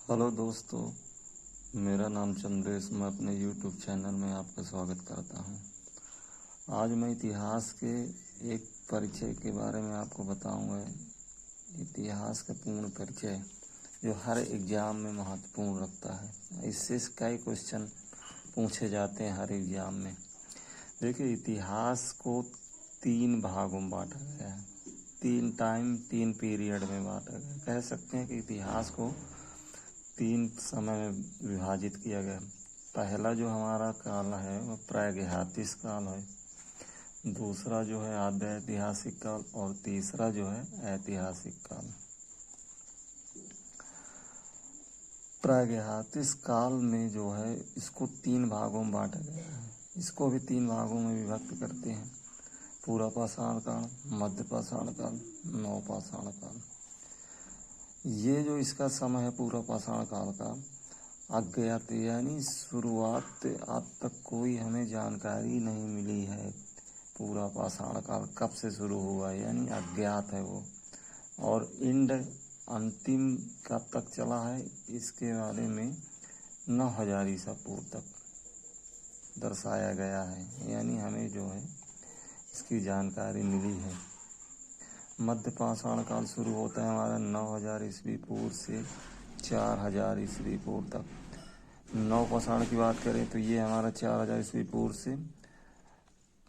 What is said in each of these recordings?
Hello दोस्तों, मेरा नाम चंद्रेश। मैं अपने यूट्यूब चैनल में आपका स्वागत करता हूं। आज मैं इतिहास के एक परिचय के बारे में आपको बताऊंगा। इतिहास का पूर्ण परिचय जो हर एग्जाम में महत्वपूर्ण रखता है। इससे कई क्वेश्चन पूछे जाते हैं हर एग्जाम में। देखिए, इतिहास को 3 भागों में बांटा गया है। 3 पीरियड में बांटा गया। कह सकते हैं कि इतिहास को 3 समय में विभाजित किया गया। पहला जो हमारा काल है वो प्रागैतिहासिक काल है, दूसरा जो है आद्य ऐतिहासिक काल और तीसरा जो है ऐतिहासिक काल। प्रागैतिहासिक काल में जो है इसको 3 भागों में बांटा गया है। इसको भी 3 भागों में विभक्त करते हैं: पूर्व पाषाण काल, मध्य पाषाण काल, नवपाषाण काल। ये जो इसका समय है पूर्व पाषाण काल का, अज्ञात यानी शुरुआत आज तक कोई हमें जानकारी नहीं मिली है। पूरा पाषाण काल कब से शुरू हुआ यानी अज्ञात है वो। और इंड अंतिम कब तक चला है इसके बारे में 9000 ईसा पूर्व तक दर्शाया गया है, यानी हमें जो है इसकी जानकारी मिली है। मध्य पाषाण काल शुरू होता है हमारा 9000 ईस्वी पूर्व से 4000 ईस्वी पूर्व तक। नवपाषाण की बात करें तो ये हमारा 4000 ईस्वी पूर्व से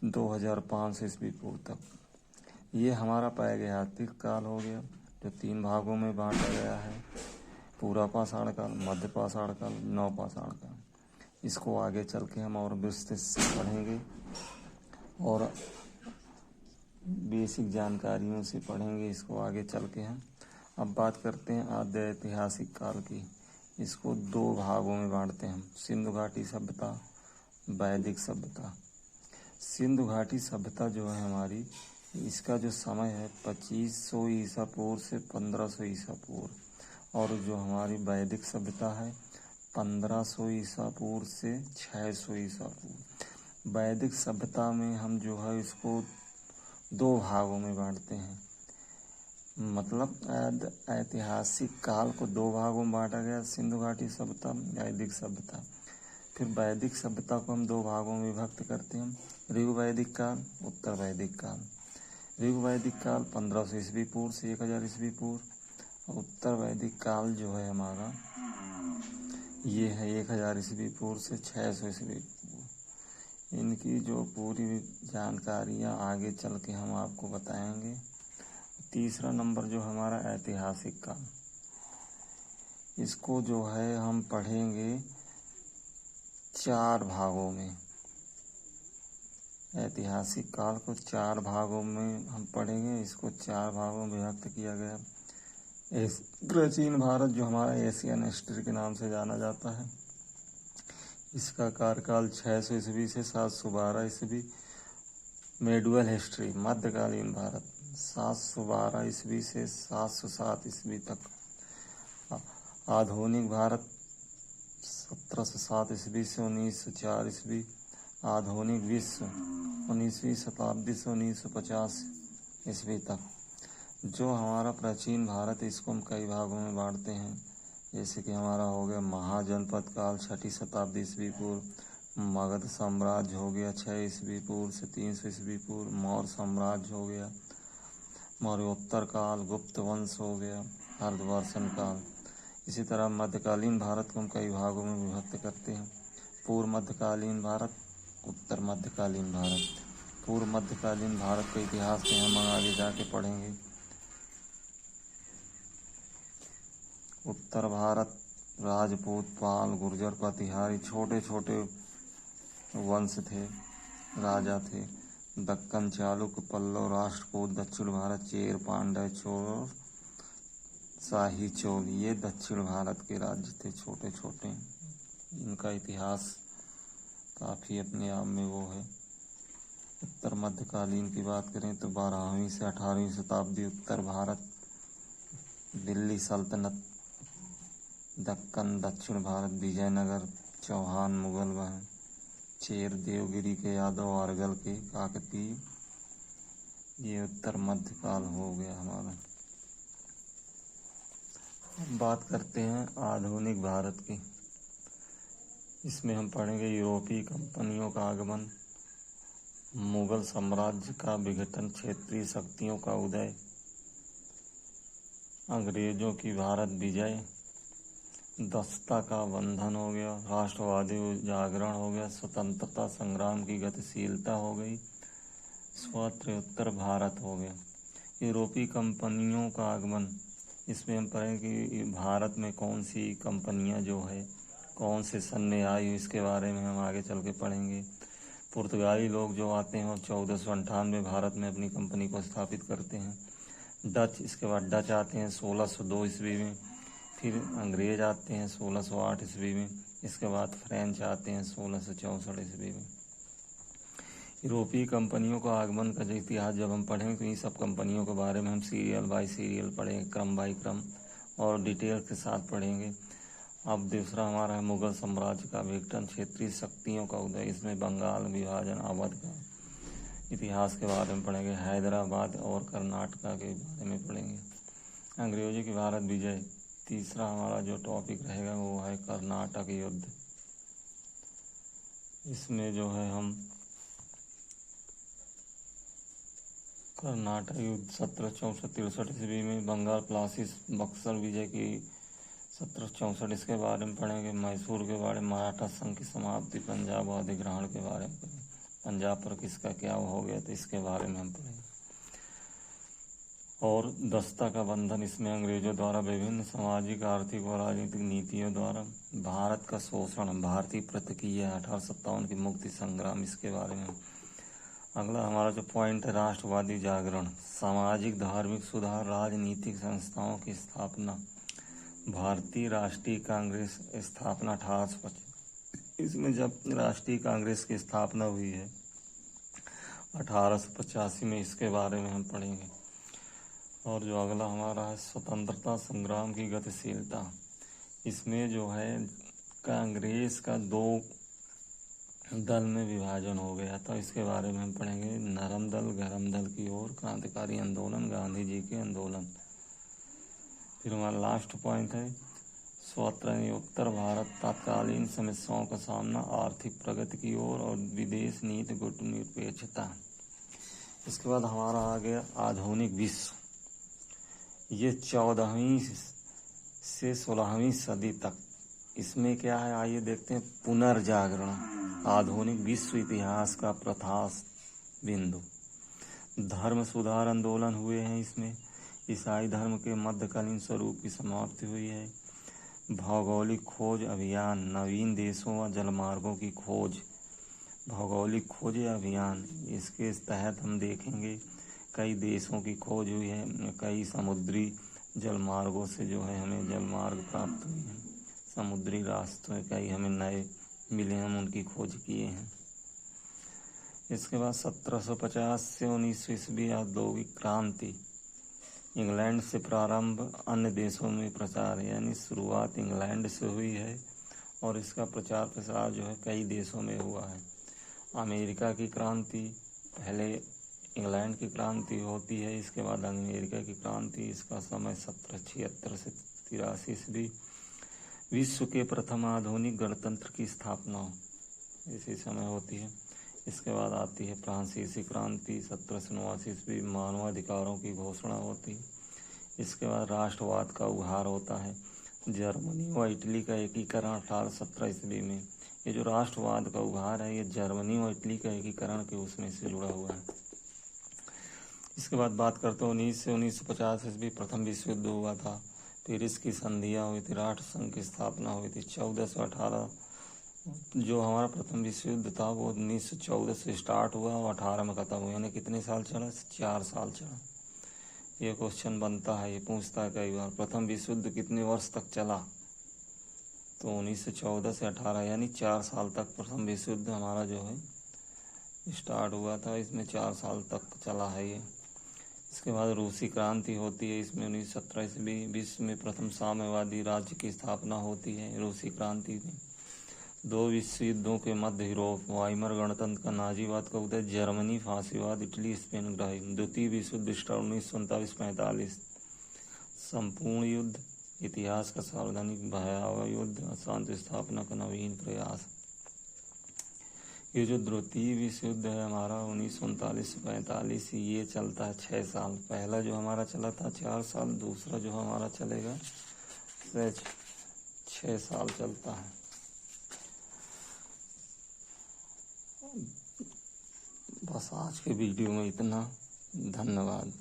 2500 ईस्वी पूर्व तक। ये हमारा प्रागैतिहासिक काल हो गया, जो 3 भागों में बांटा गया है: पूर्व पाषाण काल, मध्य पाषाण काल, नवपाषाण काल। इसको आगे चल के हम और विस्तृत से पढ़ेंगे और बेसिक जानकारियों से पढ़ेंगे इसको आगे चल के हम। अब बात करते हैं आद्य ऐतिहासिक काल की। इसको 2 भागों में बांटते हैं हम: सिंधु घाटी सभ्यता, वैदिक सभ्यता। सिंधु घाटी सभ्यता जो है हमारी, इसका जो समय है 2500 ईसा पूर्व से 1500 ईसा पूर्व। और जो हमारी वैदिक सभ्यता है 1500 ईसा पूर्व से 600 ईसा पूर्व। वैदिक सभ्यता में हम जो है इसको 2 भागों में बांटते हैं। मतलब ऐतिहासिक काल को 2 भागों में बांटा गया: सिंधु घाटी सभ्यता, वैदिक सभ्यता। फिर वैदिक सभ्यता को हम 2 भागों में विभक्त करते हैं: ऋग वैदिक काल, उत्तर वैदिक काल। ऋग वैदिक काल 1500 ईस्वी पूर्व से 1000 ईस्वी पूर्व। उत्तर वैदिक काल जो है हमारा ये है 1000 ईस्वी पूर्व से 600 ईस्वी पूर्व। इनकी जो पूरी जानकारियाँ आगे चल के हम आपको बताएंगे। तीसरा नंबर जो हमारा ऐतिहासिक काल, इसको जो है हम पढ़ेंगे 4 भागों में। ऐतिहासिक काल को 4 भागों में हम पढ़ेंगे। इसको 4 भागों में विभक्त किया गया। प्राचीन भारत जो हमारा एशियन हिस्ट्री के नाम से जाना जाता है, इसका कार्यकाल 600 ईस्वी से 712 ईस्वी। मेडुअल हिस्ट्री मध्यकालीन भारत 712 ईस्वी से 707 ईस्वी तक। आधुनिक भारत 1707 ईस्वी से 1904 ईस्वी। आधुनिक विश्व 19वीं शताब्दी से 1950 ईस्वी तक। जो हमारा प्राचीन भारत, इसको हम कई भागों में बांटते हैं। जैसे कि हमारा हो गया महाजनपद काल 6वीं शताब्दी ईस्वी पूर्व। मगध साम्राज्य हो गया 6 ईस्वी पूर्व से 300 ईस्वी पूर्व। मौर्य साम्राज्य हो गया, मौर्योत्तर काल। गुप्त वंश हो गया, अर्धवर्षण काल। इसी तरह मध्यकालीन भारत को हम कई भागों में विभक्त करते हैं: पूर्व मध्यकालीन भारत, उत्तर मध्यकालीन भारत। पूर्व मध्यकालीन भारत के इतिहास में हम आगे जाके पढ़ेंगे। उत्तर भारत राजपूत, पाल, गुर्जर, प्रतिहारी छोटे छोटे वंश थे, राजा थे। दक्कन, चालुक्य, पल्लव, राष्ट्रकूट। दक्षिण भारत चेर, पांड्य, चोल, शाही चोल, ये दक्षिण भारत के राज्य थे छोटे छोटे। इनका इतिहास काफ़ी अपने आप में वो है। उत्तर मध्यकालीन की बात करें तो 12वीं से 18वीं शताब्दी उत्तर भारत, दिल्ली सल्तनत। दक्कन दक्षिण भारत, विजयनगर, चौहान, मुगल वह। चेर देवगिरी के यादव, अरगल के काकतीय। ये उत्तर मध्यकाल हो गया हमारा। अब बात करते हैं आधुनिक भारत की। इसमें हम पढ़ेंगे यूरोपीय कंपनियों का आगमन, मुगल साम्राज्य का विघटन, क्षेत्रीय शक्तियों का उदय, अंग्रेजों की भारत विजय, दस्ता का बंधन हो गया, राष्ट्रवादी जागरण हो गया, स्वतंत्रता संग्राम की गतिशीलता हो गई, स्वतंत्र भारत हो गया। यूरोपीय कंपनियों का आगमन, इसमें हम पढ़ेंगे कि भारत में कौन सी कंपनियां जो है कौन से सन में आई, इसके बारे में हम आगे चल के पढ़ेंगे। पुर्तगाली लोग जो आते हैं और 1498 भारत में अपनी कंपनी को स्थापित करते हैं। डच, इसके बाद डच आते हैं 1602 ईस्वी में, फिर अंग्रेज आते हैं 1608 ईस्वी में, इसके बाद फ्रेंच आते हैं 1664 ईस्वी में। यूरोपीय कंपनियों का आगमन का जो इतिहास जब हम पढ़ेंगे तो इन सब कंपनियों के बारे में हम सीरियल बाय सीरियल पढ़ेंगे, क्रम बाय क्रम और डिटेल के साथ पढ़ेंगे। अब दूसरा हमारा है मुगल साम्राज्य का विघटन, क्षेत्रीय शक्तियों का उदय। इसमें बंगाल विभाजन, अवध का इतिहास के बारे में पढ़ेंगे, हैदराबाद और कर्नाटका के बारे में पढ़ेंगे। अंग्रेजों की भारत विजय, तीसरा हमारा जो टॉपिक रहेगा वो है कर्नाटक युद्ध। इसमें जो है हम कर्नाटक युद्ध 1764-63 ईस्वी में, बंगाल प्लासी बक्सर विजय की 1764, इसके बारे में पढ़ेंगे। मैसूर के बारे में, मराठा संघ की समाप्ति, पंजाब अधिग्रहण के बारे में पढ़ेंगे। पंजाब पर किसका क्या हो गया तो इसके बारे में हम पढ़ेंगे। और दस्ता का बंधन, इसमें अंग्रेजों द्वारा विभिन्न सामाजिक, आर्थिक और राजनीतिक नीतियों द्वारा भारत का शोषण, भारतीय प्रतिक्रिया, 1857 की मुक्ति संग्राम, इसके बारे में। अगला हमारा जो पॉइंट है राष्ट्रवादी जागरण, सामाजिक धार्मिक सुधार, राजनीतिक संस्थाओं की स्थापना, भारतीय राष्ट्रीय कांग्रेस स्थापना 1850। इसमें जब राष्ट्रीय कांग्रेस की स्थापना हुई है 1885 में, इसके बारे में हम पढ़ेंगे। और जो अगला हमारा है स्वतंत्रता संग्राम की गतिशीलता, इसमें जो है कांग्रेस का 2 दल में विभाजन हो गया था, इसके बारे में हम पढ़ेंगे। नरम दल गरम दल की ओर, क्रांतिकारी आंदोलन, गांधी जी के आंदोलन। फिर हमारा लास्ट पॉइंट है स्वतंत्रोत्तर भारत, तत्कालीन समस्याओं का सामना, आर्थिक प्रगति की ओर और विदेश नीति गुटनिरपेक्षता। इसके बाद हमारा आ गया आधुनिक विश्व। ये 14वीं से 16वीं सदी तक, इसमें क्या है आइए देखते हैं। पुनर्जागरण, आधुनिक विश्व इतिहास का प्रथास बिंदु। धर्म सुधार आंदोलन हुए हैं इसमें। ईसाई धर्म के मध्यकालीन स्वरूप की समाप्ति हुई है। भौगोलिक खोज अभियान, नवीन देशों व जलमार्गों की खोज। भौगोलिक खोज अभियान, इसके तहत हम देखेंगे कई देशों की खोज हुई है, कई समुद्री जलमार्गों से जो है हमें जलमार्ग प्राप्त हुए हैं, समुद्री रास्तों कई हमें नए मिले, हम उनकी खोज किए हैं। इसके बाद 1750 से 1900 ईस्वी औद्योगिक क्रांति, इंग्लैंड से प्रारंभ, अन्य देशों में प्रचार, यानी शुरुआत इंग्लैंड से हुई है और इसका प्रचार प्रसार जो है कई देशों में हुआ है। अमेरिका की क्रांति, पहले इंग्लैंड की क्रांति होती है, इसके बाद अमेरिका की क्रांति, इसका समय 1776 से 83 ईस्वी। विश्व के प्रथम आधुनिक गणतंत्र की स्थापना इसी समय होती है। इसके बाद आती है फ्रांसीसी क्रांति, 1789 ईस्वी, मानवाधिकारों की घोषणा होती है। इसके बाद राष्ट्रवाद का उभार होता है। जर्मनी व इटली का एकीकरण 1817 ईस्वी में। ये जो राष्ट्रवाद का उभार है ये जर्मनी व इटली का एकीकरण के उसमें से जुड़ा हुआ है। इसके बाद बात करते हैं 19 से 1950 ईस्वी, प्रथम विश्व युद्ध हुआ था, फिर इसकी संधियाँ हुई थी, राष्ट्र संघ की स्थापना हुई थी। 14 से 18 जो हमारा प्रथम विश्व युद्ध था वो 1914 से स्टार्ट हुआ और 18 में खत्म हुआ, यानी कितने साल चला? 4 साल चला। ये क्वेश्चन बनता है, ये पूछता है कई बार, प्रथम विश्व युद्ध कितने वर्ष तक चला? तो 1914 से 18 यानी 4 साल तक प्रथम विश्व युद्ध हमारा जो है स्टार्ट हुआ था, इसमें 4 साल तक चला है ये। इसके बाद रूसी क्रांति होती है, इसमें 1917 ईस्वी विश्व में प्रथम साम्यवादी राज्य की स्थापना होती है रूसी क्रांति में। 2 विश्व युद्धों के मध्य यूरोप, वाइमर गणतंत्र का, नाजीवाद का उदय, जर्मनी फांसीवाद, इटली स्पेन ग्राही। द्वितीय विश्व युद्ध स्टार्ट 1939-45, संपूर्ण युद्ध इतिहास का सार्वजनिक भयावह युद्ध, शांति स्थापना का नवीन प्रयास। ये जो द्वितीय विश्व युद्ध है हमारा 1939 से 45, ये चलता है 6 साल। पहला जो हमारा चला था 4 साल, दूसरा जो हमारा चलेगा 6 साल चलता है। बस आज के वीडियो में इतना। धन्यवाद।